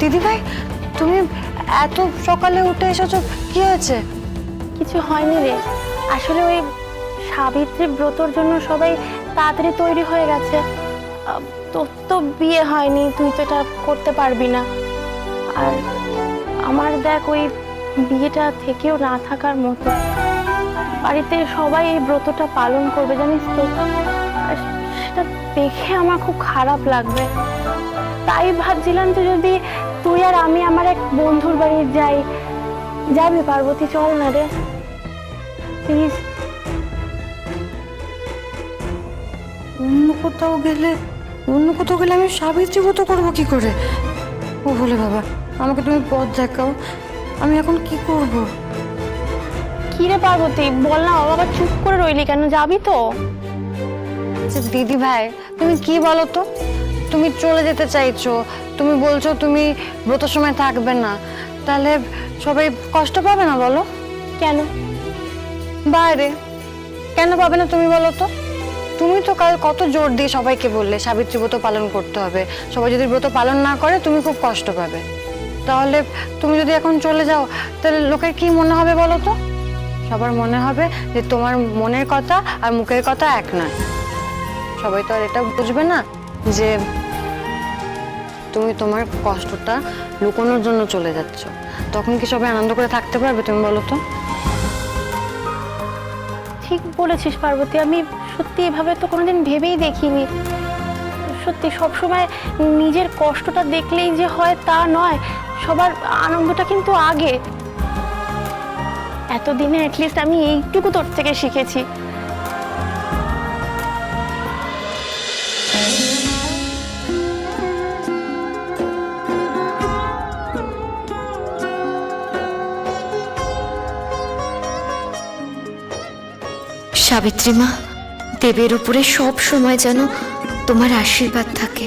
দিদি ভাই, তুমি এত সকালে উঠে এসেছো, কি হয়েছে? কিছু হয়নি রে, আসলে ওই সাবিত্রী ব্রতর জন্য সবাই তাড়াতাড়ি তৈরি হয়ে গেছে। তোর তো বিয়ে হয়নি, তুই তো এটা করতে পারবি না। আর আমার দেখ ওই বিয়েটা থেকেও না থাকার মতো, বাড়িতে সবাই এই ব্রতটা পালন করবে জানিস তো, আর সেটা দেখে আমার খুব খারাপ লাগবে। তাই ভাবছিলাম যে যদি তুই আর আমি আমার এক বন্ধুর বাড়ি যাই। যাবি পার্বতী? চল না রে প্লিজ। অন্য কোথাও গেলে আমি সাবিত্রী ব্রত করবো কি করে? ও বলে বাবা, আমাকে তুমি পথ দেখাও, আমি এখন কি করব? কি রে পার্বতী, বল না, বাবা চুপ করে রইলি কেন? যাবি তো? আচ্ছা দিদি ভাই, তুমি কি বলো তো, তুমি চলে যেতে চাইছো, তুমি বলছো তুমি ব্রতর সময় থাকবে না, তাহলে সবাই কষ্ট পাবে না বলো? কেন? বাইরে কেন পাবে না তুমি বলো তো? তুমি তো কাল কত জোর দিয়ে সবাইকে বললে সাবিত্রী ব্রত পালন করতে হবে, সবাই যদি ব্রত পালন না করে তুমি খুব কষ্ট পাবে। তাহলে তুমি যদি এখন চলে যাও, তাহলে লোকের কি মনে হবে বলো তো? সবার মনে হবে যে তোমার মনের কথা আর মুখের কথা এক না। সবাই তো আর এটা বুঝবে না যে তুমি তোমার কষ্টটা লুকানোর জন্য চলে যাচ্ছ। তখন কি সবাই আনন্দ করে থাকতে পারবে তুমি বলো তো? ঠিক বলেছিস পার্বতী, আমি সত্যি এভাবে তো কোনোদিন ভেবেই দেখিনি। সত্যি সবসময় নিজের কষ্টটা দেখলেই যে হয় তা নয়, সবার আনন্দটা কিন্তু আগে। এতদিনে অ্যাটলিস্ট আমি এইটুকু তোর থেকে শিখেছি। সাবিত্রী মা, দেবের উপরে সব সময় যেন তোমার আশীর্বাদ থাকে।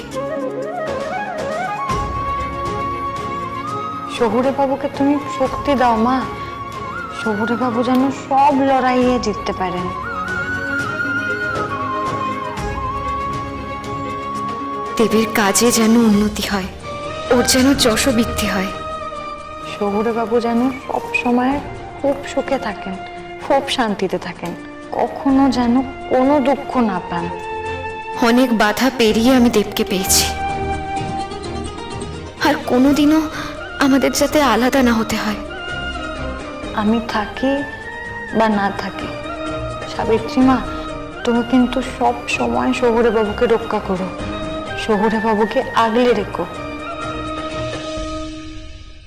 শহুরে বাবুকে তুমি শক্তি দাও মা, শহুরে বাবু যেন সব লড়াইয়ে জিততে পারেন। দেবের কাজে যেন উন্নতি হয়, ওর যেন যশবৃদ্ধি হয়। শহুরে বাবু যেন সব সময় খুব সুখে থাকেন, খুব শান্তিতে থাকেন, কখনো যেন কোনো দুঃখ না পান। অনেক বাধা পেরিয়ে আমি দেবকে পেয়েছি, আর কোনোদিনও আমাদের যাতে আলাদা না হতে হয়। আমি থাকি বা না থাকি, সাবিত্রী মা তুমি কিন্তু সব সময় শহুরে বাবুকে রক্ষা করো, শহুরে বাবুকে আগলে রেখো।